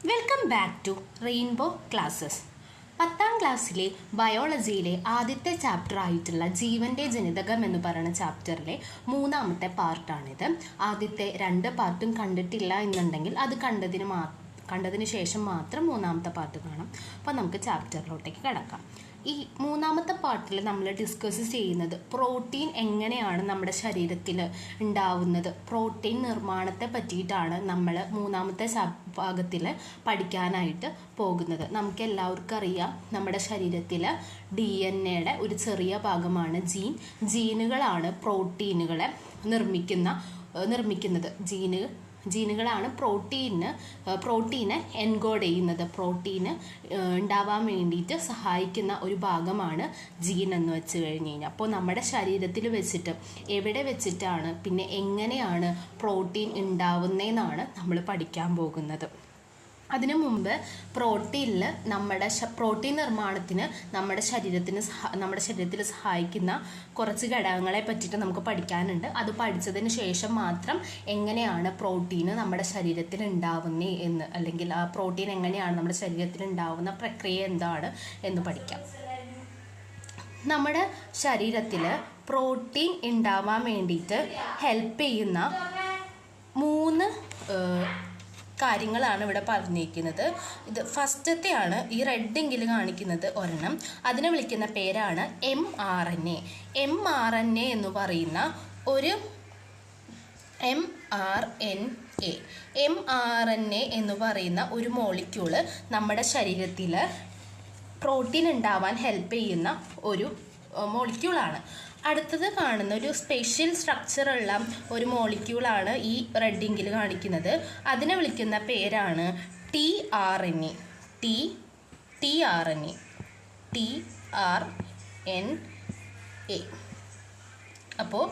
Welcome back to Rainbow Classes. 10ാം ക്ലാസ്സിലെ ബയോളജിയിലെ ആദ്യത്തെ ചാപ്റ്റർ ആയിട്ടുള്ള ജീവന്റെ ജനിതകം എന്ന് പറയുന്ന ചാപ്റ്ററിലെ 3ാമത്തെ പാർട്ടാണിത്. ആദ്യത്തെ 2 പാർട്ടും കണ്ടിട്ടില്ല എന്നുണ്ടെങ്കിൽ അത് കണ്ടതിന് ശേഷം മാത്രം 3ാമത്തെ പാർട്ട് കാണാം. അപ്പോൾ നമുക്ക് ചാപ്റ്ററിലോട്ടേക്ക് കിടക്കാം. ഈ 3ാമത്തെ പാർട്ടിൽ നമ്മൾ ഡിസ്കസ് ചെയ്യുന്നത് പ്രോട്ടീൻ എങ്ങനെയാണ് നമ്മുടെ ശരീരത്തിൽ ഉണ്ടാവുന്നത്, പ്രോട്ടീൻ നിർമ്മാണത്തെ പറ്റിയിട്ടാണ് നമ്മൾ 3ാമത്തെ ഭാഗത്തിൽ പഠിക്കാനായിട്ട് പോകുന്നത്. നമുക്ക് എല്ലാവർക്കും അറിയാം, നമ്മുടെ ശരീരത്തിൽ DNA ഒരു ചെറിയ ഭാഗമാണ് ജീനുകളാണ് പ്രോട്ടീനുകളെ നിർമ്മിക്കുന്നത്. ജീനുകളാണ് പ്രോട്ടീനെ എൻകോഡ് ചെയ്യുന്നത്. പ്രോട്ടീന് ഉണ്ടാവാൻ വേണ്ടിയിട്ട് സഹായിക്കുന്ന ഒരു ഭാഗമാണ് ജീൻ എന്ന് വെച്ച് കഴിഞ്ഞ് കഴിഞ്ഞാൽ. അപ്പോൾ നമ്മുടെ ശരീരത്തിൽ വെച്ചിട്ട് എവിടെ വെച്ചിട്ടാണ് പിന്നെ എങ്ങനെയാണ് പ്രോട്ടീൻ ഉണ്ടാവുന്നതെന്നാണ് നമ്മൾ പഠിക്കാൻ പോകുന്നത്. അതിനു മുമ്പ് പ്രോട്ടീൻ നിർമ്മാണത്തിന് നമ്മുടെ ശരീരത്തിൽ സഹായിക്കുന്ന കുറച്ച് ഘടകങ്ങളെ പറ്റിയിട്ട് നമുക്ക് പഠിക്കാനുണ്ട്. അത് പഠിച്ചതിന് ശേഷം മാത്രം എങ്ങനെയാണ് പ്രോട്ടീന് നമ്മുടെ ശരീരത്തിൽ ഉണ്ടാവുന്നത് എന്ന്, അല്ലെങ്കിൽ ആ പ്രോട്ടീൻ എങ്ങനെയാണ് നമ്മുടെ ശരീരത്തിൽ ഉണ്ടാവുന്ന പ്രക്രിയ എന്താണ് എന്ന് പഠിക്കാം. നമ്മുടെ ശരീരത്തിൽ പ്രോട്ടീൻ ഉണ്ടാവാൻ വേണ്ടിയിട്ട് ഹെൽപ്പ് ചെയ്യുന്ന 3 കാര്യങ്ങളാണ് ഇവിടെ പറഞ്ഞിരിക്കുന്നത്. ഇത് ഫസ്റ്റത്തെയാണ് ഈ റെഡിങ്കിൽ കാണിക്കുന്നത് ഒരെണ്ണം. അതിനെ വിളിക്കുന്ന പേരാണ് mRNA. mRNA എന്ന് പറയുന്ന ഒരു mRNA എന്ന് പറയുന്ന ഒരു മോളിക്യൂള് നമ്മുടെ ശരീരത്തിൽ പ്രോട്ടീൻ ഉണ്ടാവാൻ ഹെൽപ്പ് ചെയ്യുന്ന ഒരു മോളിക്യൂളാണ്. അടുത്തത് കാണുന്ന ഒരു സ്പെഷ്യൽ സ്ട്രക്ചറുള്ള ഒരു മോളിക്യൂളാണ് ഈ റെഡിങ്കിൽ കാണിക്കുന്നത്. അതിനെ വിളിക്കുന്ന പേരാണ് tRNA. അപ്പോൾ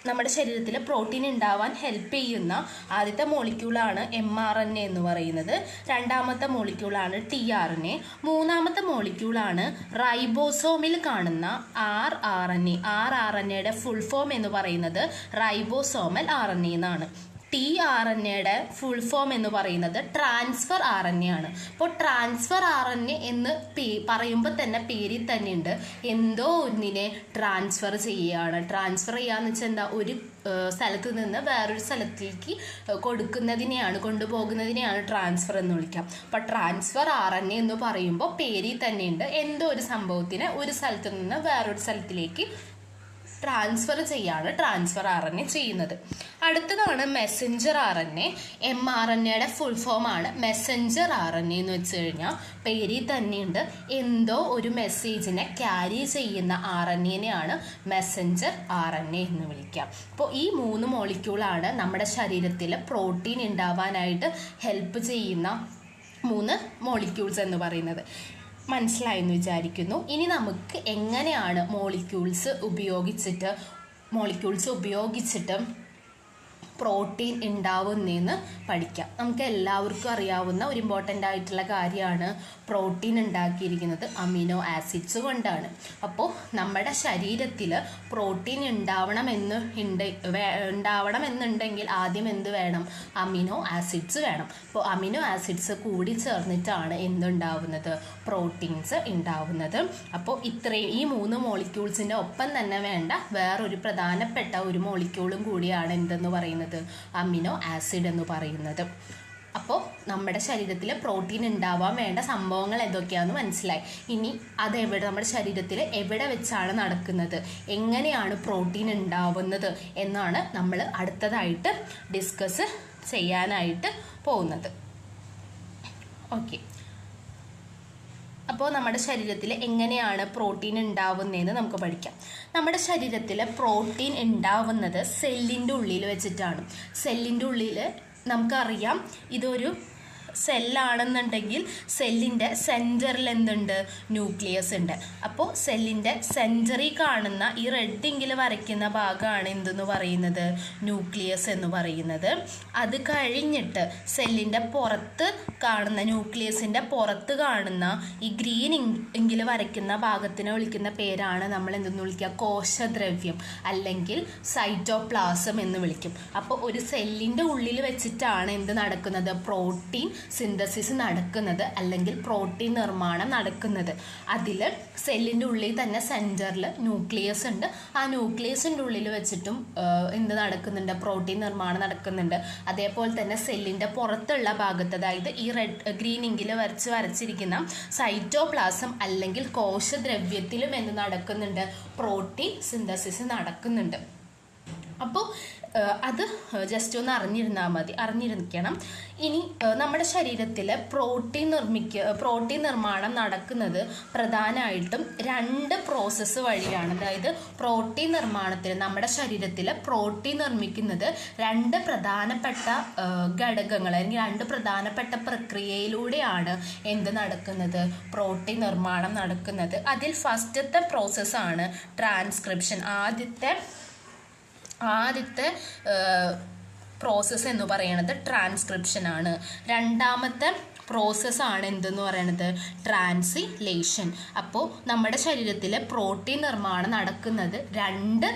നമ്മുടെ ശരീരത്തിൽ പ്രോട്ടീൻ ഉണ്ടാവാൻ ഹെൽപ്പ് ചെയ്യുന്ന ആദ്യത്തെ മോളിക്യൂളാണ് mRNA എന്ന് പറയുന്നത്. 2ാമത്തെ മോളിക്യൂളാണ് tRNA. 3ാമത്തെ മോളിക്യൂളാണ് റൈബോസോമിൽ കാണുന്ന rRNA. rRNAയുടെ ഫുൾ ഫോം എന്ന് പറയുന്നത് റൈബോസോമൽ RNA എന്നാണ്. tRNAയുടെ ഫുൾ ഫോം എന്ന് പറയുന്നത് ട്രാൻസ്ഫർ RNA ആണ്. അപ്പോൾ ട്രാൻസ്ഫർ RNA എന്ന് പറയുമ്പോൾ തന്നെ പേരിൽ തന്നെയുണ്ട്, എന്തോ ഒന്നിനെ ട്രാൻസ്ഫർ ചെയ്യുകയാണ്. ട്രാൻസ്ഫർ ചെയ്യാന്ന് വെച്ചാൽ എന്താ, ഒരു സ്ഥലത്ത് നിന്ന് വേറൊരു സ്ഥലത്തേക്ക് കൊണ്ടുപോകുന്നതിനെയാണ് ട്രാൻസ്ഫർ എന്ന് വിളിക്കാം. അപ്പോൾ ട്രാൻസ്ഫർ RNA എന്ന് പറയുമ്പോൾ പേരിൽ തന്നെയുണ്ട്, എന്തോ ഒരു സംഭവത്തിനെ ഒരു സ്ഥലത്ത് നിന്ന് വേറൊരു സ്ഥലത്തിലേക്ക് ട്രാൻസ്ഫർ ചെയ്യാണ് ട്രാൻസ്ഫർ RNA ചെയ്യുന്നത്. അടുത്തതാണ് മെസ്സഞ്ചർ RNA. mRNAയുടെ ഫുൾ ഫോമാണ് മെസ്സഞ്ചർ RNA എന്ന് വെച്ച് കഴിഞ്ഞാൽ പേരിൽ തന്നെയുണ്ട്, എന്തോ ഒരു മെസ്സേജിനെ ക്യാരി ചെയ്യുന്ന RNAനെയാണ് മെസ്സഞ്ചർ RNA എന്ന് വിളിക്കാം. അപ്പോൾ ഈ 3 മോളിക്യൂളാണ് നമ്മുടെ ശരീരത്തിൽ പ്രോട്ടീൻ ഉണ്ടാവാനായിട്ട് ഹെൽപ്പ് ചെയ്യുന്ന 3 മോളിക്യൂൾസ് എന്ന് പറയുന്നത്. മനസ്സിലായെന്ന് വിചാരിക്കുന്നു. ഇനി നമുക്ക് എങ്ങനെയാണ് മോളിക്യൂൾസ് ഉപയോഗിച്ചിട്ട് പ്രോട്ടീൻ ഉണ്ടാവുന്നതെന്ന് പഠിക്കാം. നമുക്ക് എല്ലാവർക്കും അറിയാവുന്ന ഒരു ഇമ്പോർട്ടൻ്റ് ആയിട്ടുള്ള കാര്യമാണ്, പ്രോട്ടീൻ ഉണ്ടാക്കിയിരിക്കുന്നത് അമിനോ ആസിഡ്സ് കൊണ്ടാണ്. അപ്പോൾ നമ്മുടെ ശരീരത്തിൽ പ്രോട്ടീൻ ഉണ്ടാവണമെന്നുണ്ടെങ്കിൽ ആദ്യം എന്ത് വേണം? അമിനോ ആസിഡ്സ് വേണം. അപ്പോൾ അമിനോ ആസിഡ്സ് കൂടി ചേർന്നിട്ടാണ് എന്തുണ്ടാവുന്നത്? പ്രോട്ടീൻസ് ഉണ്ടാവുന്നത്. അപ്പോൾ ഈ 3 മോളിക്യൂൾസിൻ്റെ ഒപ്പം തന്നെ വേണ്ട വേറൊരു പ്രധാനപ്പെട്ട ഒരു മോളിക്യൂളും കൂടിയാണ് എന്തെന്ന് പറയുന്നത്? അമിനോ ആസിഡ് എന്ന് പറയുന്നത്. അപ്പോൾ നമ്മുടെ ശരീരത്തിൽ പ്രോട്ടീൻ ഉണ്ടാവാൻ വേണ്ട സംഭവങ്ങൾ എന്തൊക്കെയാണെന്ന് മനസ്സിലായി. ഇനി നമ്മുടെ ശരീരത്തിൽ എവിടെ വെച്ചാണ് നടക്കുന്നത്, എങ്ങനെയാണ് പ്രോട്ടീൻ ഉണ്ടാവുന്നത് എന്നാണ് നമ്മൾ അടുത്തതായിട്ട് ഡിസ്കസ് ചെയ്യാനായിട്ട് പോകുന്നത്. ഓക്കെ, അപ്പോൾ നമ്മുടെ ശരീരത്തിൽ എങ്ങനെയാണ് പ്രോട്ടീൻ ഉണ്ടാവുന്നതെന്ന് നമുക്ക് പഠിക്കാം. നമ്മുടെ ശരീരത്തിൽ പ്രോട്ടീൻ ഉണ്ടാവുന്നത് സെല്ലിൻ്റെ ഉള്ളിൽ വെച്ചിട്ടാണ്. സെല്ലിൻ്റെ ഉള്ളിൽ നമുക്കറിയാം, ഇതൊരു സെല്ലാണെന്നുണ്ടെങ്കിൽ സെല്ലിൻ്റെ സെൻറ്ററിൽ എന്തുണ്ട്? ന്യൂക്ലിയസ് ഉണ്ട്. അപ്പോൾ സെല്ലിൻ്റെ സെൻറ്ററിൽ കാണുന്ന ഈ റെഡിങ്കിൽ വരയ്ക്കുന്ന ഭാഗമാണ് എന്തെന്ന് പറയുന്നത്? ന്യൂക്ലിയസ് എന്ന് പറയുന്നത്. അത് കഴിഞ്ഞിട്ട് സെല്ലിൻ്റെ പുറത്ത് കാണുന്ന, ന്യൂക്ലിയസിൻ്റെ പുറത്ത് കാണുന്ന ഈ ഗ്രീൻ എങ്കിൽ വരയ്ക്കുന്ന ഭാഗത്തിനെ വിളിക്കുന്ന പേരാണ് നമ്മൾ എന്തെന്ന് വിളിക്കുക? കോശദ്രവ്യം അല്ലെങ്കിൽ സൈറ്റോപ്ലാസം എന്ന് വിളിക്കും. അപ്പോൾ ഒരു സെല്ലിൻ്റെ ഉള്ളിൽ വെച്ചിട്ടാണ് എന്ത് നടക്കുന്നത്? പ്രോട്ടീൻ സിന്തസിസ് നടക്കുന്നത് അല്ലെങ്കിൽ പ്രോട്ടീൻ നിർമ്മാണം നടക്കുന്നത്. അതിൽ സെല്ലിൻ്റെ ഉള്ളിൽ തന്നെ സെൻറ്ററിൽ ന്യൂക്ലിയസ് ഉണ്ട്. ആ ന്യൂക്ലിയസിൻ്റെ ഉള്ളിൽ വെച്ചിട്ടും എന്ത് നടക്കുന്നുണ്ട്? പ്രോട്ടീൻ നിർമ്മാണം നടക്കുന്നുണ്ട്. അതേപോലെ തന്നെ സെല്ലിൻ്റെ പുറത്തുള്ള ഭാഗത്ത്, അതായത് ഈ ഗ്രീൻ ഇങ്കിൽ വരച്ചിരിക്കുന്ന സൈറ്റോപ്ലാസം അല്ലെങ്കിൽ കോശദ്രവ്യത്തിലും എന്ത് നടക്കുന്നുണ്ട്? പ്രോട്ടീൻ സിന്തസിസ് നടക്കുന്നുണ്ട്. അപ്പോൾ അത് ജസ്റ്റ് ഒന്ന് അറിഞ്ഞിരിക്കണം. ഇനി നമ്മുടെ ശരീരത്തിൽ പ്രോട്ടീൻ നിർമ്മാണം നടക്കുന്നത് പ്രധാനമായിട്ടും 2 പ്രോസസ്സ് വഴിയാണ്. അതായത് പ്രോട്ടീൻ നിർമ്മാണത്തിൽ നമ്മുടെ ശരീരത്തിൽ പ്രോട്ടീൻ നിർമ്മിക്കുന്നത് 2 പ്രധാനപ്പെട്ട ഘടകങ്ങൾ അല്ലെങ്കിൽ 2 പ്രധാനപ്പെട്ട പ്രക്രിയയിലൂടെയാണ് എന്ത് നടക്കുന്നത്? പ്രോട്ടീൻ നിർമ്മാണം നടക്കുന്നത്. അതിൽ ഫസ്റ്റത്തെ പ്രോസസ്സാണ് ട്രാൻസ്ക്രിപ്ഷൻ. ആദ്യത്തെ പ്രോസസ്സ് എന്ന് പറയുന്നത് ട്രാൻസ്ക്രിപ്ഷൻ ആണ്. രണ്ടാമത്തെ പ്രോസസ്സാണ് എന്തെന്ന് പറയുന്നത്? ട്രാൻസ്ലേഷൻ. അപ്പോൾ നമ്മുടെ ശരീരത്തിൽ പ്രോട്ടീൻ നിർമ്മാണം നടക്കുന്നത് 2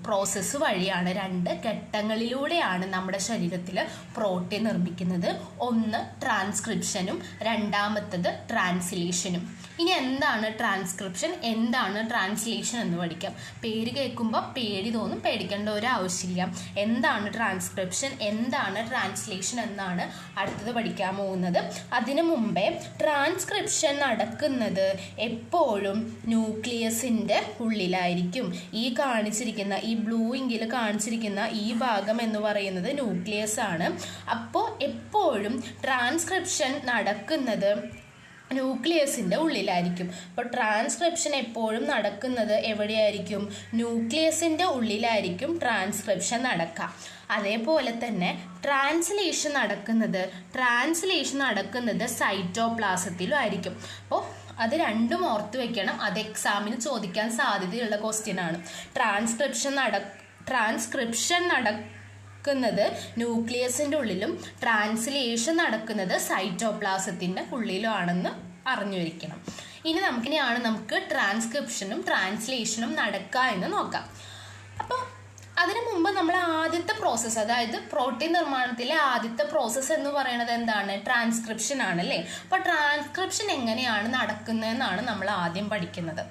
പ്രോസസ്സ് വഴിയാണ്, 2 ഘട്ടങ്ങളിലൂടെയാണ് നമ്മുടെ ശരീരത്തിൽ പ്രോട്ടീൻ നിർമ്മിക്കുന്നത്. ഒന്ന് ട്രാൻസ്ക്രിപ്ഷനും രണ്ടാമത്തത് ട്രാൻസ്ലേഷനും. ഇനി എന്താണ് ട്രാൻസ്ക്രിപ്ഷൻ, എന്താണ് ട്രാൻസ്ലേഷൻ എന്ന് പഠിക്കാം. പേര് കേൾക്കുമ്പോൾ പേടി തോന്നും, പേടിക്കേണ്ട ഒരു ആവശ്യമില്ല. എന്താണ് ട്രാൻസ്ക്രിപ്ഷൻ, എന്താണ് ട്രാൻസ്ലേഷൻ എന്നാണ് അടുത്തത് പഠിക്കാൻ പോകുന്നത്. അതിനു മുമ്പേ ട്രാൻസ്ക്രിപ്ഷൻ നടക്കുന്നത് എപ്പോഴും ന്യൂക്ലിയസിൻ്റെ ഉള്ളിലായിരിക്കും. ഈ ബ്ലൂ ഇങ്കിൽ കാണിച്ചിരിക്കുന്ന ഈ ഭാഗം എന്ന് പറയുന്നത് ന്യൂക്ലിയസ് ആണ്. അപ്പോൾ എപ്പോഴും ട്രാൻസ്ക്രിപ്ഷൻ നടക്കുന്നത് ന്യൂക്ലിയസിൻ്റെ ഉള്ളിലായിരിക്കും. അപ്പോൾ ട്രാൻസ്ക്രിപ്ഷൻ എപ്പോഴും നടക്കുന്നത് എവിടെയായിരിക്കും? ന്യൂക്ലിയസിൻ്റെ ഉള്ളിലായിരിക്കും ട്രാൻസ്ക്രിപ്ഷൻ നടക്കുക. അതേപോലെ തന്നെ ട്രാൻസ്ലേഷൻ നടക്കുന്നത് സൈറ്റോപ്ലാസത്തിലും ആയിരിക്കും. അപ്പോൾ അത് രണ്ടും ഓർത്ത് വെക്കണം. അത് എക്സാമിന് ചോദിക്കാൻ സാധ്യതയുള്ള ക്വസ്റ്റ്യൻ ആണ്. ട്രാൻസ്ക്രിപ്ഷൻ നടക്കുന്നത് ന്യൂക്ലിയസിൻ്റെ ഉള്ളിലും ട്രാൻസ്ലേഷൻ നടക്കുന്നത് സൈറ്റോപ്ലാസത്തിൻ്റെ ഉള്ളിലും ആണെന്ന് അറിഞ്ഞു വയ്ക്കണം. ഇനിയാണ് നമുക്ക് ട്രാൻസ്ക്രിപ്ഷനും ട്രാൻസ്ലേഷനും നടക്കുക എന്ന് നോക്കാം. അപ്പോൾ അതിനു മുമ്പ് നമ്മൾ ആദ്യത്തെ പ്രോസസ്സ്, അതായത് പ്രോട്ടീൻ നിർമ്മാണത്തിലെ ആദ്യത്തെ പ്രോസസ്സ് എന്ന് പറയുന്നത് എന്താണ്? ട്രാൻസ്ക്രിപ്ഷൻ ആണ് അല്ലേ? അപ്പോൾ ട്രാൻസ്ക്രിപ്ഷൻ എങ്ങനെയാണ് നടക്കുന്നതെന്നാണ് നമ്മൾ ആദ്യം പഠിക്കുന്നത്.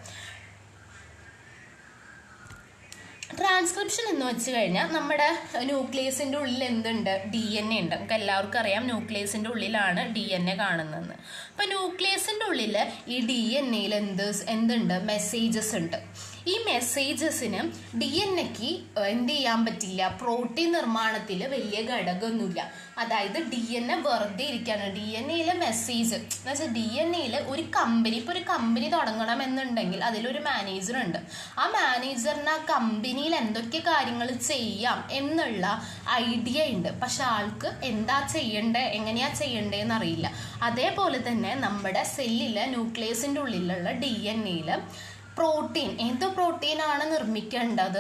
ട്രാൻസ്ക്രിപ്ഷൻ എന്ന് വെച്ച് കഴിഞ്ഞാൽ നമ്മുടെ ന്യൂക്ലിയസിൻ്റെ ഉള്ളിൽ എന്തുണ്ട്? DNA ഉണ്ട്. നമുക്ക് എല്ലാവർക്കും അറിയാം ന്യൂക്ലിയസിൻ്റെ ഉള്ളിലാണ് DNA കാണുന്നതെന്ന്. അപ്പോൾ ന്യൂക്ലിയസിൻ്റെ ഉള്ളിൽ ഈ DNAയിൽ എന്തുണ്ട്? മെസ്സേജസ് ഉണ്ട്. ഈ മെസ്സേജസിന് DNA-ക്ക് എന്ത് ചെയ്യാൻ പറ്റില്ല? പ്രോട്ടീൻ നിർമ്മാണത്തിൽ വലിയ ഘടകമൊന്നുമില്ല. അതായത് DNA വെറുതെ ഇരിക്കുകയാണ്. DNA-യിലെ മെസ്സേജ് എന്ന് വെച്ചാൽ DNA-യിൽ ഒരു കമ്പനി തുടങ്ങണമെന്നുണ്ടെങ്കിൽ അതിലൊരു മാനേജർ ഉണ്ട്. ആ മാനേജറിന് ആ കമ്പനിയിൽ എന്തൊക്കെ കാര്യങ്ങൾ ചെയ്യാം എന്നുള്ള ഐഡിയ ഉണ്ട്. പക്ഷെ ആൾക്ക് എന്താ ചെയ്യണ്ടേ, എങ്ങനെയാ ചെയ്യണ്ടേന്ന് അറിയില്ല. അതേപോലെ തന്നെ നമ്മുടെ സെല്ലിലെ ന്യൂക്ലിയസിൻ്റെ ഉള്ളിലുള്ള DNA-യിൽ ഏത് പ്രോട്ടീനാണ് നിർമ്മിക്കേണ്ടത്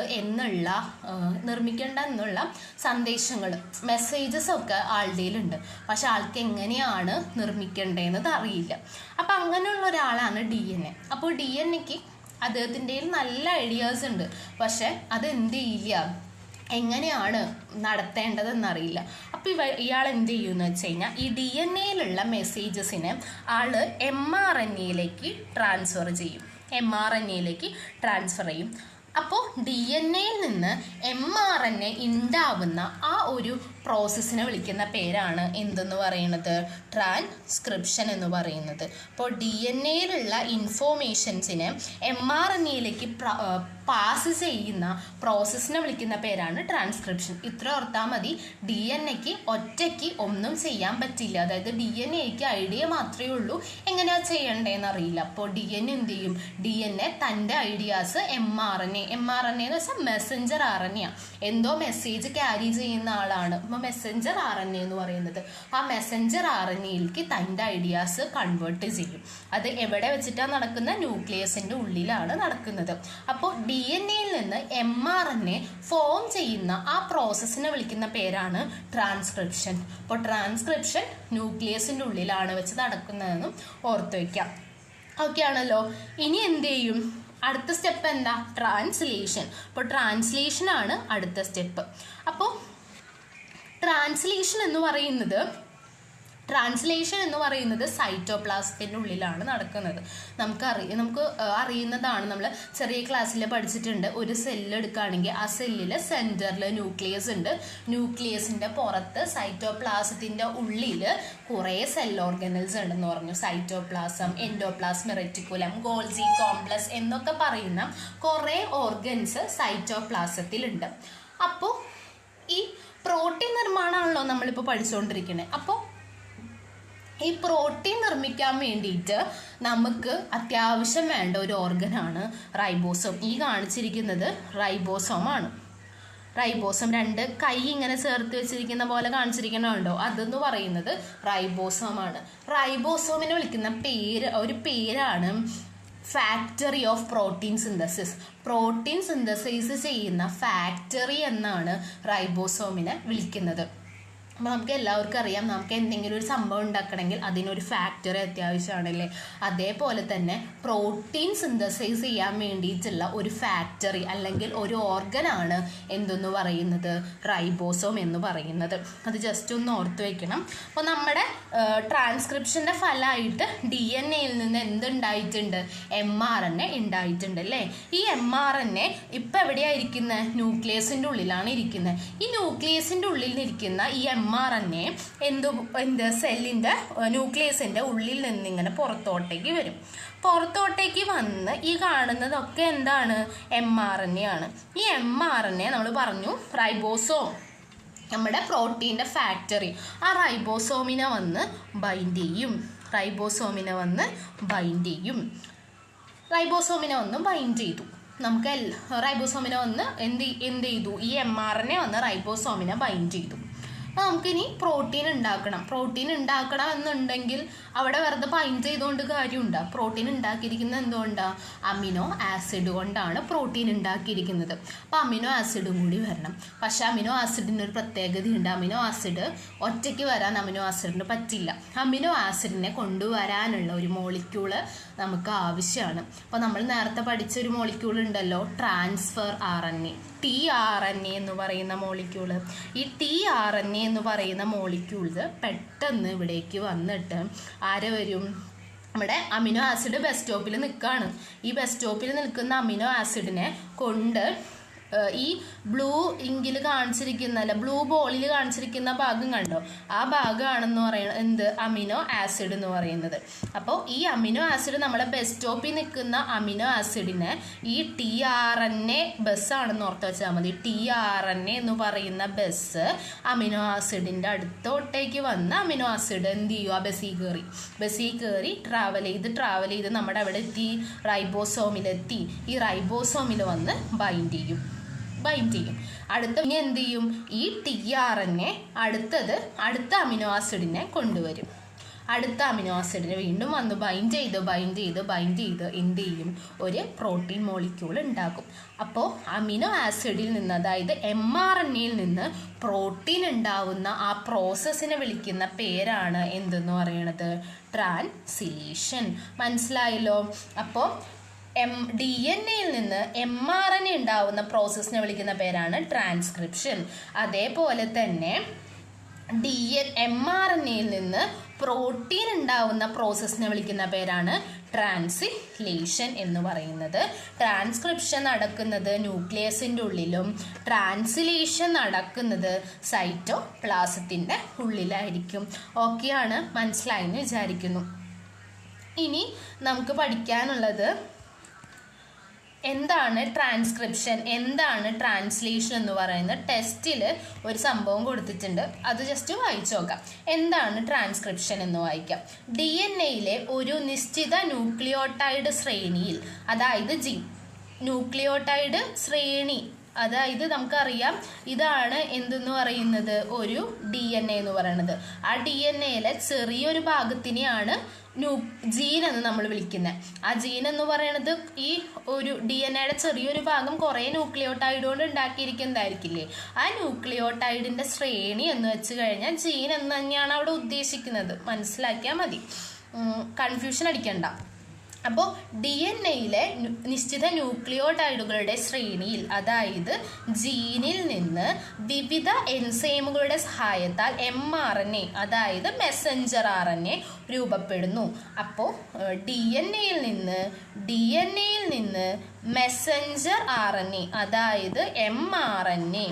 എന്നുള്ള സന്ദേശങ്ങൾ, മെസ്സേജസ് ഒക്കെ ആളുടെയിലുണ്ട്. പക്ഷെ ആൾക്ക് എങ്ങനെയാണ് നിർമ്മിക്കേണ്ടതെന്നത് അറിയില്ല. അപ്പം അങ്ങനെയുള്ള ഒരാളാണ് DNA. അപ്പോൾ DNA-ക്ക് അദ്ദേഹത്തിൻ്റെ നല്ല ഐഡിയാസ് ഉണ്ട്. പക്ഷെ അത് എന്ത് ചെയ്യില്ല, എങ്ങനെയാണ് നടത്തേണ്ടതെന്നറിയില്ല. അപ്പോൾ ഇയാൾ എന്ത് ചെയ്യുമെന്ന് വെച്ച് കഴിഞ്ഞാൽ ഈ DNA-യിലുള്ള മെസ്സേജസിനെ mRNA-യിലേക്ക് ട്രാൻസ്ഫർ ചെയ്യും. അപ്പോൾ DNA-യിൽ നിന്ന് mRNA ഉണ്ടാവുന്ന ആ ഒരു പ്രോസസ്സിനെ വിളിക്കുന്ന പേരാണ് എന്തെന്ന് പറയുന്നത്? ട്രാൻസ്ക്രിപ്ഷൻ എന്ന് പറയുന്നത്. അപ്പോൾ DNA-യിലുള്ള ഇൻഫോർമേഷൻസിനെ mRNA-യിലേക്ക് പാസ് ചെയ്യുന്ന പ്രോസസ്സിനെ വിളിക്കുന്ന പേരാണ് ട്രാൻസ്ക്രിപ്ഷൻ. ഇത്ര ഓർത്താൽ മതി. DNA-ക്ക് ഒറ്റയ്ക്ക് ഒന്നും ചെയ്യാൻ പറ്റില്ല. അതായത് DNA-ക്ക് ഐഡിയ മാത്രമേ ഉള്ളൂ, എങ്ങനെയാണ് ചെയ്യേണ്ടതെന്ന് അറിയില്ല. അപ്പോൾ DNA എന്ത് ചെയ്യും? DNA തൻ്റെ ഐഡിയാസ് mRNA എന്ന് വെച്ചാൽ മെസ്സഞ്ചർ RNA, എന്തോ മെസ്സേജ് ക്യാരി ചെയ്യുന്ന ആളാണ് മെസ്സഞ്ചർ RNA എന്ന് പറയുന്നത്. ആ മെസ്സഞ്ചർ RNA-യിലേക്ക് തൻ്റെ ഐഡിയാസ് കൺവേർട്ട് ചെയ്യും. അത് എവിടെ വെച്ചിട്ടാണ് നടക്കുന്നത്? ന്യൂക്ലിയസിൻ്റെ ഉള്ളിലാണ് നടക്കുന്നത്. അപ്പോൾ DNA-യിൽ നിന്ന് mRNA ഫോം ചെയ്യുന്ന ആ പ്രോസസ്സിനെ വിളിക്കുന്ന പേരാണ് ട്രാൻസ്ക്രിപ്ഷൻ. അപ്പോൾ ട്രാൻസ്ക്രിപ്ഷൻ ന്യൂക്ലിയസിൻ്റെ ഉള്ളിലാണ് വെച്ച് നടക്കുന്നതെന്നും ഓർത്ത് വയ്ക്കാം. ഓക്കെ ആണല്ലോ. ഇനി എന്ത് ചെയ്യും? അടുത്ത സ്റ്റെപ്പ് എന്താ? ട്രാൻസ്ലേഷൻ. അപ്പോൾ ട്രാൻസ്ലേഷനാണ് അടുത്ത സ്റ്റെപ്പ്. അപ്പോൾ ട്രാൻസ്ലേഷൻ എന്ന് പറയുന്നത് ട്രാൻസ്ലേഷൻ എന്ന് പറയുന്നത് സൈറ്റോപ്ലാസത്തിൻ്റെ ഉള്ളിലാണ് നടക്കുന്നത്. നമുക്ക് അറിയുന്നതാണ്, നമ്മൾ ചെറിയ ക്ലാസ്സിൽ പഠിച്ചിട്ടുണ്ട്. ഒരു സെല്ല് എടുക്കുകയാണെങ്കിൽ ആ സെല്ലിൽ സെൻറ്ററിൽ ന്യൂക്ലിയസ് ഉണ്ട്. ന്യൂക്ലിയസിൻ്റെ പുറത്ത് സൈറ്റോപ്ലാസത്തിൻ്റെ ഉള്ളിൽ കുറേ സെൽ ഓർഗനൽസ് ഉണ്ടെന്ന് പറഞ്ഞു. Cytoplasm, endoplasmic reticulum, Golgi complex എന്നൊക്കെ പറയുന്ന കുറേ ഓർഗൻസ് സൈറ്റോപ്ലാസത്തിലുണ്ട്. അപ്പോൾ ഈ പ്രോട്ടീൻ നിർമ്മാണമാണല്ലോ നമ്മളിപ്പോൾ പഠിച്ചുകൊണ്ടിരിക്കുന്നത്. അപ്പോൾ ഈ പ്രോട്ടീൻ നിർമ്മിക്കാൻ വേണ്ടിയിട്ട് നമുക്ക് അത്യാവശ്യം വേണ്ട ഒരു ഓർഗനാണ് റൈബോസോം. ഈ കാണിച്ചിരിക്കുന്നത് റൈബോസോമാണ്. റൈബോസം 2 കൈ ഇങ്ങനെ ചേർത്ത് വെച്ചിരിക്കുന്ന പോലെ കാണിച്ചിരിക്കണുണ്ടോ, അതെന്ന് പറയുന്നത് റൈബോസോമാണ്. റൈബോസോമിനെ വിളിക്കുന്ന ഒരു പേരാണ് factory of protein synthesis. Protein synthesise ചെയ്യുന്ന ഫാക്ടറി എന്നാണ് റൈബോസോമിനെ വിളിക്കുന്നത്. അപ്പോൾ നമുക്ക് എല്ലാവർക്കും അറിയാം, നമുക്ക് എന്തെങ്കിലും ഒരു സംഭവം ഉണ്ടാക്കണമെങ്കിൽ അതിനൊരു ഫാക്ടറി അത്യാവശ്യമാണല്ലേ. അതേപോലെ തന്നെ പ്രോട്ടീൻ സിന്തസൈസ് ചെയ്യാൻ വേണ്ടിയിട്ടുള്ള ഒരു ഫാക്ടറി അല്ലെങ്കിൽ ഒരു ഓർഗനാണ് എന്തെന്ന് പറയുന്നത്, റൈബോസോം എന്ന് പറയുന്നത്. അത് ജസ്റ്റ് ഒന്ന് ഓർത്ത് വയ്ക്കണം. അപ്പോൾ നമ്മുടെ ട്രാൻസ്ക്രിപ്ഷൻ്റെ ഫലമായിട്ട് DNA-യിൽ നിന്ന് എന്തുണ്ടായിട്ടുണ്ട്, mRNA ഉണ്ടായിട്ടുണ്ട് അല്ലേ. ഈ mRNA ഇപ്പം എവിടെയാണ് ഇരിക്കുന്നത്, ന്യൂക്ലിയസിൻ്റെ ഉള്ളിലാണ് ഇരിക്കുന്നത്. ഈ ന്യൂക്ലിയസിൻ്റെ ഉള്ളിൽ ഇരിക്കുന്ന ഈ mRNA സെല്ലിൻ്റെ ന്യൂക്ലിയസിൻ്റെ ഉള്ളിൽ നിന്ന് ഇങ്ങനെ പുറത്തോട്ടേക്ക് വരും. പുറത്തോട്ടേക്ക് വന്ന് ഈ കാണുന്നതൊക്കെ എന്താണ്, mRNA ആണ്. ഈ mRNA നമ്മൾ പറഞ്ഞു റൈബോസോം, നമ്മുടെ പ്രോട്ടീൻ്റെ ഫാക്ടറി. ആ റൈബോസോമിനെ വന്ന് ബൈൻഡ് ചെയ്യും. റൈബോസോമിനെ വന്ന് ബൈൻഡ് ചെയ്തു. നമുക്ക് റൈബോസോമിനെ വന്ന് എന്ത് ചെയ്തു, ഈ mRNA വന്ന് റൈബോസോമിനെ ബൈൻഡ് ചെയ്തു. നമുക്കിനി പ്രോട്ടീൻ ഉണ്ടാക്കണം എന്നുണ്ടെങ്കിൽ അവിടെ വെറുതെ ബൈൻഡ് ചെയ്തുകൊണ്ട് കാര്യമുണ്ടോ? പ്രോട്ടീൻ ഉണ്ടാക്കിയിരിക്കുന്നത് എന്തുകൊണ്ടാണ്, അമിനോ ആസിഡ് കൊണ്ടാണ് പ്രോട്ടീൻ ഉണ്ടാക്കിയിരിക്കുന്നത്. അപ്പോൾ അമിനോ ആസിഡും കൂടി വരണം. പക്ഷേ അമിനോ ആസിഡിന് ഒരു പ്രത്യേകതയുണ്ട്. അമിനോ ആസിഡ് ഒറ്റയ്ക്ക് വരാൻ അമിനോ ആസിഡിന് പറ്റില്ല. അമിനോ ആസിഡിനെ കൊണ്ടുവരാനുള്ള ഒരു മോളിക്യൂള് നമുക്ക് ആവശ്യമാണ്. അപ്പോൾ നമ്മൾ നേരത്തെ പഠിച്ച ഒരു മോളിക്യൂൾ ഉണ്ടല്ലോ, ട്രാൻസ്ഫർ RNA, tRNA എന്ന് പറയുന്ന മോളിക്യൂള്. ഈ tRNA എന്ന് പറയുന്ന മോളിക്യൂൾസ് പെട്ടെന്ന് ഇവിടേക്ക് വന്നിട്ട് ആരെ വരും, നമ്മുടെ അമിനോ ആസിഡ് ബസ് സ്റ്റോപ്പിൽ നിൽക്കുകയാണ്. ഈ ബസ് സ്റ്റോപ്പിൽ നിൽക്കുന്ന അമിനോ ആസിഡിനെ കൊണ്ട് ഈ ബ്ലൂ ഇങ്കിൽ കാണിച്ചിരിക്കുന്ന ബ്ലൂ ബോളിൽ കാണിച്ചിരിക്കുന്ന ഭാഗം കണ്ടോ, ആ ഭാഗമാണെന്ന് പറയുന്നത് എന്ത്, അമിനോ ആസിഡ് എന്ന് പറയുന്നത്. അപ്പോൾ ഈ അമിനോ ആസിഡ് നമ്മളെ ബസ് സ്റ്റോപ്പിൽ നിൽക്കുന്ന അമിനോ ആസിഡിനെ ഈ tRNA ബസ്സാണെന്ന് ഓർത്ത് വെച്ചാൽ മതി. tRNA എന്ന് പറയുന്ന ബസ് അമിനോ ആസിഡിൻ്റെ അടുത്തോട്ടേക്ക് വന്ന് അമിനോ ആസിഡ് എന്ത് ചെയ്യുക, ബസ്സിൽ കയറി ട്രാവൽ ചെയ്ത് നമ്മുടെ അവിടെ എത്തി, റൈബോസോമിലെത്തി. ഈ റൈബോസോമിൽ വന്ന് ബൈൻഡ് ചെയ്യും. അടുത്ത ഇനി എന്ത് ചെയ്യും, ഈ tRNA അടുത്ത അമിനോ ആസിഡിനെ കൊണ്ടുവരും. അടുത്ത അമിനോ ആസിഡിനെ വീണ്ടും വന്ന് ബൈൻഡ് ചെയ്ത് എന്ത് ചെയ്യും, ഒരു പ്രോട്ടീൻ മോളിക്യൂൾ ഉണ്ടാക്കും. അപ്പോൾ അമിനോ ആസിഡിൽ നിന്ന്, അതായത് mRNA-യിൽ നിന്ന് പ്രോട്ടീൻ ഉണ്ടാവുന്ന ആ പ്രോസസ്സിനെ വിളിക്കുന്ന പേരാണ് എന്തെന്ന് പറയണത്, ട്രാൻസ്ലേഷൻ. മനസ്സിലായല്ലോ. അപ്പോൾ DNA-യിൽ നിന്ന് mRNA ഉണ്ടാവുന്ന പ്രോസസ്സിനെ വിളിക്കുന്ന പേരാണ് ട്രാൻസ്ക്രിപ്ഷൻ. അതേപോലെ തന്നെ mRNA-യിൽ നിന്ന് പ്രോട്ടീൻ ഉണ്ടാവുന്ന പ്രോസസ്സിനെ വിളിക്കുന്ന പേരാണ് ട്രാൻസ്ലേഷൻ എന്ന് പറയുന്നത്. ട്രാൻസ്ക്രിപ്ഷൻ നടക്കുന്നത് ന്യൂക്ലിയസിൻ്റെ ഉള്ളിലും ട്രാൻസ്ലേഷൻ നടക്കുന്നത് സൈറ്റോപ്ലാസത്തിൻ്റെ ഉള്ളിലായിരിക്കും. ഓക്കെയാണ്, മനസ്സിലായെന്ന് വിചാരിക്കുന്നു. ഇനി നമുക്ക് പഠിക്കാനുള്ളത് എന്താണ് ട്രാൻസ്ക്രിപ്ഷൻ, എന്താണ് ട്രാൻസ്ലേഷൻ എന്ന് പറയുന്നത്. ടെസ്റ്റിൽ ഒരു സംഭവം കൊടുത്തിട്ടുണ്ട്, അത് ജസ്റ്റ് വായിച്ചു നോക്കാം. എന്താണ് ട്രാൻസ്ക്രിപ്ഷൻ എന്ന് വായിക്കാം. DNA-യിലെ ഒരു നിശ്ചിത ന്യൂക്ലിയോടൈഡ് ശ്രേണിയിൽ, അതായത് ന്യൂക്ലിയോടൈഡ് ശ്രേണി, അതായത് നമുക്കറിയാം ഇതാണ് എന്തെന്ന് പറയുന്നത്, ഒരു DNA എന്ന് പറയുന്നത്. ആ DNA-യിലെ ചെറിയൊരു ഭാഗത്തിനെയാണ് ജീൻ എന്ന് നമ്മൾ വിളിക്കുന്നത്. ആ ജീൻ എന്ന് പറയുന്നത് ഈ ഒരു DNA-യുടെ ചെറിയൊരു ഭാഗം കുറേ ന്യൂക്ലിയോടൈഡ് കൊണ്ട് ഉണ്ടാക്കിയിരിക്കുന്നതായിരിക്കില്ലേ. ആ ന്യൂക്ലിയോടൈഡിൻ്റെ ശ്രേണി എന്ന് വെച്ച് കഴിഞ്ഞാൽ ജീൻ എന്ന് തന്നെയാണ് അവിടെ ഉദ്ദേശിക്കുന്നത്. മനസ്സിലാക്കിയാൽ മതി, കൺഫ്യൂഷൻ അടിക്കണ്ട. അപ്പോൾ ഡി എൻ എയിലെ നിശ്ചിത ന്യൂക്ലിയോടൈഡുകളുടെ ശ്രേണിയിൽ, അതായത് ജീനിൽ നിന്ന് വിവിധ എൻസൈമുകളുടെ സഹായത്താൽ mRNA, അതായത് മെസ്സഞ്ചർ RNA രൂപപ്പെടുന്നു. അപ്പോൾ ഡി എൻ എയിൽ നിന്ന് മെസ്സഞ്ചർ RNA, അതായത് mRNA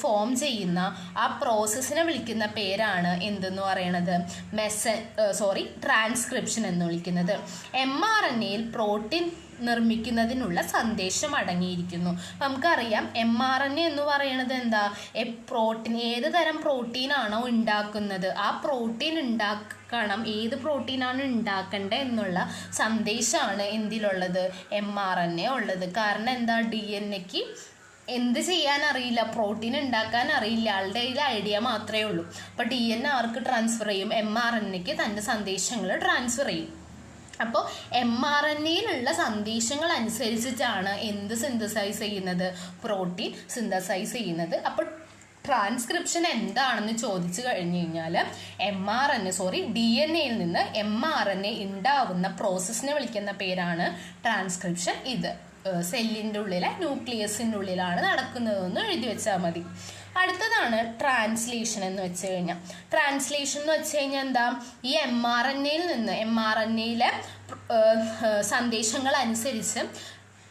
ഫോം ചെയ്യുന്ന ആ പ്രോസസ്സിനെ വിളിക്കുന്ന പേരാണ് എന്തെന്ന് പറയണത് ട്രാൻസ്ക്രിപ്ഷൻ എന്ന് വിളിക്കുന്നത്. mRNAയിൽ പ്രോട്ടീൻ നിർമ്മിക്കുന്നതിനുള്ള സന്ദേശം അടങ്ങിയിരിക്കുന്നു. നമുക്കറിയാം mRNA എന്ന് പറയുന്നത് എന്താ, ഏത് തരം പ്രോട്ടീനാണോ ഉണ്ടാക്കുന്നത് ആ പ്രോട്ടീൻ ഏത് പ്രോട്ടീനാണ് ഉണ്ടാക്കേണ്ടത് എന്നുള്ള സന്ദേശമാണ് എന്തിലുള്ളത്, mRNA ഉള്ളത്. കാരണം എന്താ, DNA-ക്ക് എന്ത് ചെയ്യാൻ അറിയില്ല, പ്രോട്ടീൻ ഉണ്ടാക്കാൻ അറിയില്ല, ആളുടെ കയ്യിൽ ഐഡിയ മാത്രമേ ഉള്ളൂ. അപ്പോൾ DNA ആർക്ക് ട്രാൻസ്ഫർ ചെയ്യും, mRNA-ക്ക് തൻ്റെ സന്ദേശങ്ങൾ ട്രാൻസ്ഫർ ചെയ്യും. അപ്പോൾ mRNA-യിലുള്ള സന്ദേശങ്ങൾ അനുസരിച്ചിട്ടാണ് എന്ത് സിന്തസൈസ് ചെയ്യുന്നത്, പ്രോട്ടീൻ സിന്തസൈസ് ചെയ്യുന്നത്. അപ്പോൾ ട്രാൻസ്ക്രിപ്ഷൻ എന്താണെന്ന് ചോദിച്ചു കഴിഞ്ഞു കഴിഞ്ഞാൽ DNA-യിൽ നിന്ന് mRNA ഉണ്ടാവുന്ന പ്രോസസ്സിനെ വിളിക്കുന്ന പേരാണ് ട്രാൻസ്ക്രിപ്ഷൻ. ഇത് സെല്ലിൻ്റെ ഉള്ളിലെ ന്യൂക്ലിയസിൻ്റെ ഉള്ളിലാണ് നടക്കുന്നതെന്ന് എഴുതി വെച്ചാൽ മതി. അടുത്തതാണ് ട്രാൻസ്ലേഷൻ എന്ന് വെച്ച് കഴിഞ്ഞാൽ. ട്രാൻസ്ലേഷൻ എന്ന് വെച്ച് കഴിഞ്ഞാൽ എന്താ, ഈ mRNA-യിലെ സന്ദേശങ്ങൾ അനുസരിച്ച്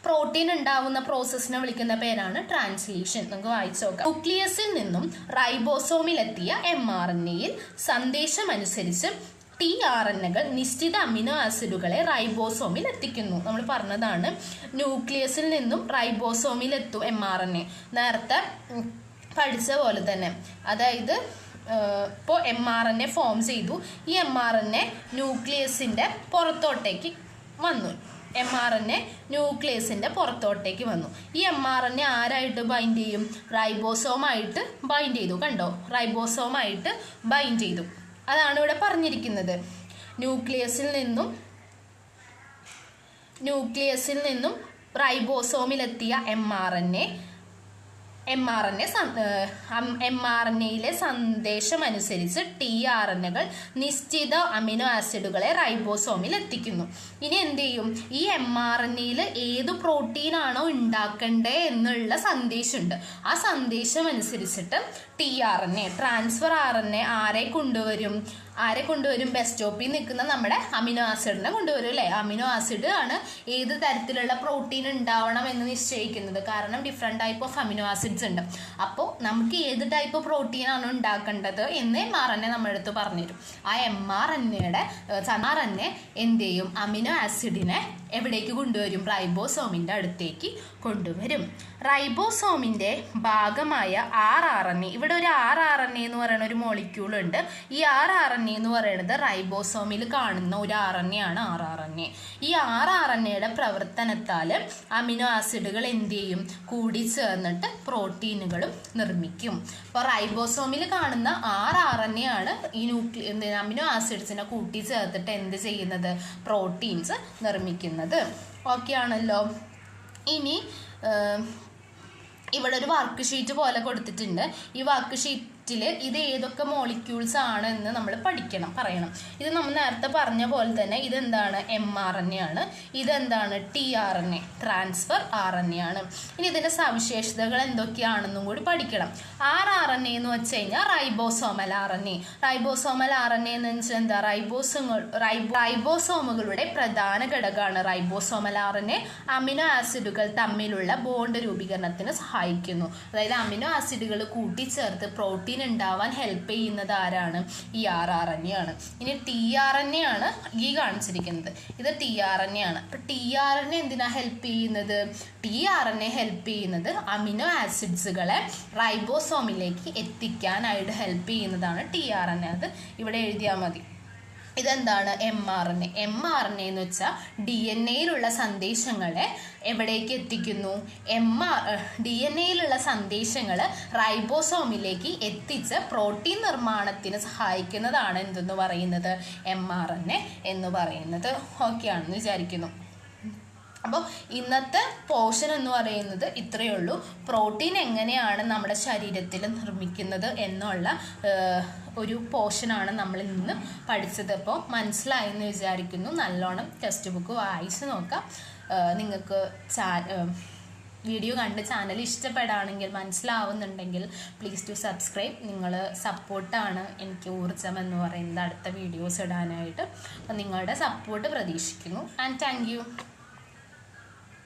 പ്രോട്ടീൻ ഉണ്ടാവുന്ന പ്രോസസ്സിനെ വിളിക്കുന്ന പേരാണ് ട്രാൻസ്ലേഷൻ. നമുക്ക് വായിച്ചു നോക്കാം. ന്യൂക്ലിയസിൽ നിന്നും റൈബോസോമിലെത്തിയ mRNA-യിൽ സന്ദേശം അനുസരിച്ച് tRNA-കൾ നിശ്ചിത അമിനോ ആസിഡുകളെ റൈബോസോമിൽ എത്തിക്കുന്നു. നമ്മൾ പറഞ്ഞതാണ്, ന്യൂക്ലിയസിൽ നിന്നും റൈബോസോമിൽ എത്തും mRNA. നേരത്തെ പഠിച്ച പോലെ തന്നെ, അതായത് ഇപ്പോൾ mRNA ഫോം ചെയ്തു, ഈ mRNA ന്യൂക്ലിയസിൻ്റെ പുറത്തോട്ടേക്ക് വന്നു. ഈ mRNA ആരായിട്ട് ബൈൻഡ് ചെയ്യും, റൈബോസോമായിട്ട് ബൈൻഡ് ചെയ്തു. കണ്ടോ, റൈബോസോമായിട്ട് ബൈൻഡ് ചെയ്തു. അതാണ് ഇവിടെ പറഞ്ഞിരിക്കുന്നത്. ന്യൂക്ലിയസിൽ നിന്നും റൈബോസോമിലെത്തിയ mRNA-യിലെ സന്ദേശം അനുസരിച്ച് tRNA-കൾ നിശ്ചിത അമിനോ ആസിഡുകളെ റൈബോസോമിൽ എത്തിക്കുന്നു. ഇനി എന്ത് ചെയ്യും, ഈ mRNA-യിൽ ഏത് പ്രോട്ടീനാണോ ഉണ്ടാക്കേണ്ടത് എന്നുള്ള സന്ദേശമുണ്ട്. ആ സന്ദേശം അനുസരിച്ചിട്ട് tRNA, ട്രാൻസ്ഫർ RNA ആരെ കൊണ്ടുവരും, ബസ് സ്റ്റോപ്പിൽ നിൽക്കുന്ന നമ്മുടെ അമിനോ ആസിഡിനെ കൊണ്ടുവരും അല്ലേ. അമിനോ ആസിഡ് ആണ് ഏത് തരത്തിലുള്ള പ്രോട്ടീൻ ഉണ്ടാവണം എന്ന് നിശ്ചയിക്കുന്നത്. കാരണം different type of amino acids ഉണ്ട്. അപ്പോൾ നമുക്ക് ഏത് ടൈപ്പ് പ്രോട്ടീനാണ് ഉണ്ടാക്കേണ്ടത് എന്ന് mRNA നമ്മുടെ അടുത്ത് പറഞ്ഞുതരും. ആ mRNA എന്ത് ചെയ്യും, അമിനോ ആസിഡിനെ എവിടേക്ക് കൊണ്ടുവരും, റൈബോസോമിൻ്റെ അടുത്തേക്ക് കൊണ്ടുവരും. റൈബോസോമിൻ്റെ ഭാഗമായ rRNA, ഇവിടെ ഒരു rRNA എന്ന് പറയുന്ന ഒരു മോളിക്യൂൾ ഉണ്ട്. ഈ rRNA എന്ന് പറയുന്നത് റൈബോസോമിൽ കാണുന്ന ഒരു RNA ആണ് rRNA. ഈ rRNA-യുടെ പ്രവർത്തനത്താൽ അമിനോ ആസിഡുകൾ എന്ത് ചെയ്യും, കൂടിച്ചേർന്നിട്ട് പ്രോട്ടീനുകളും നിർമ്മിക്കും. അപ്പോൾ റൈബോസോമിൽ കാണുന്ന rRNA ആണ് ഈ അമിനോ ആസിഡ്സിനെ കൂട്ടിച്ചേർത്തിട്ട് എന്ത് ചെയ്യുന്നത്, പ്രോട്ടീൻസ് നിർമ്മിക്കുന്നത്. ഓക്കെ ആണല്ലോ. ഇനി ഇവിടെ ഒരു വർക്ക് ഷീറ്റ് പോലെ കൊടുത്തിട്ടുണ്ട്. ഈ വർക്ക് ഷീറ്റിൽ ഇത് ഏതൊക്കെ മോളിക്യൂൾസ് ആണ് എന്ന് നമ്മൾ പറയണം. ഇത് നമ്മൾ നേരത്തെ പറഞ്ഞ പോലെ തന്നെ ഇതെന്താണ്, mRNA ആണ്. ഇതെന്താണ്, tRNA, ട്രാൻസ്ഫർ RNA ആണ്. ഇനി ഇതിൻ്റെ സവിശേഷതകൾ എന്തൊക്കെയാണെന്നും കൂടി പഠിക്കണം. rRNA എന്ന് വെച്ച് കഴിഞ്ഞാൽ റൈബോസോമൽ RNA. എന്ന് വെച്ചാൽ എന്താ, റൈബോസോമുകളുടെ പ്രധാന ഘടകമാണ് റൈബോസോമൽ RNA. അമിനോ ആസിഡുകൾ തമ്മിലുള്ള ബോണ്ട് രൂപീകരണത്തിന് സഹായിക്കുന്നു. അതായത് അമിനോ ആസിഡുകൾ കൂട്ടിച്ചേർത്ത് പ്രോട്ടീൻ ഉണ്ടാവാൻ ഹെൽപ്പ് ചെയ്യുന്നത് ആരാണ്, ഈ rRNA ആണ്. ഇനി tRNA ആണ് ഈ കാണിച്ചിരിക്കുന്നത്. ഇത് tRNA ആണ്. അപ്പം tRNA എന്തിനാ ഹെൽപ്പ് ചെയ്യുന്നത്, അമിനോ ആസിഡ്സുകളെ റൈബോസോമിലേക്ക് എത്തിക്കാനായിട്ട് ഹെൽപ്പ് ചെയ്യുന്നതാണ് tRNA. അത് ഇവിടെ എഴുതിയാൽ മതി. ഇതെന്താണ്, mRNA എന്ന് വെച്ചാൽ DNA-യിലുള്ള സന്ദേശങ്ങളെ എവിടേക്ക് എത്തിക്കുന്നു, DNA-യിലുള്ള സന്ദേശങ്ങൾ റൈബോസോമിലേക്ക് എത്തിച്ച് പ്രോട്ടീൻ നിർമ്മാണത്തിന് സഹായിക്കുന്നതാണ് എന്തെന്ന് പറയുന്നത്, mRNA എന്ന് പറയുന്നത്. ഓക്കെ ആണെന്ന് വിചാരിക്കുന്നു. അപ്പോൾ ഇന്നത്തെ പോർഷൻ എന്ന് പറയുന്നത് ഇത്രയേ ഉള്ളൂ. പ്രോട്ടീൻ എങ്ങനെയാണ് നമ്മുടെ ശരീരത്തിൽ നിർമ്മിക്കുന്നത് എന്നുള്ള ഒരു പോർഷനാണ് നമ്മൾ ഇന്ന് പഠിച്ചത്. അപ്പോൾ മനസ്സിലായെന്ന് വിചാരിക്കുന്നു. നല്ലോണം ടെക്സ്റ്റ് ബുക്ക് വായിച്ച് നോക്കാം. നിങ്ങൾക്ക് വീഡിയോ കണ്ട് ചാനൽ ഇഷ്ടപ്പെടുകയാണെങ്കിൽ, മനസ്സിലാവുന്നുണ്ടെങ്കിൽ പ്ലീസ് ടു സബ്സ്ക്രൈബ്. നിങ്ങൾ സപ്പോർട്ടാണ് എനിക്ക് ഊർജ്ജം എന്ന് പറയുന്നത് അടുത്ത വീഡിയോസ് ഇടാനായിട്ട്. അപ്പം നിങ്ങളുടെ സപ്പോർട്ട് പ്രതീക്ഷിക്കുന്നു. And thank you.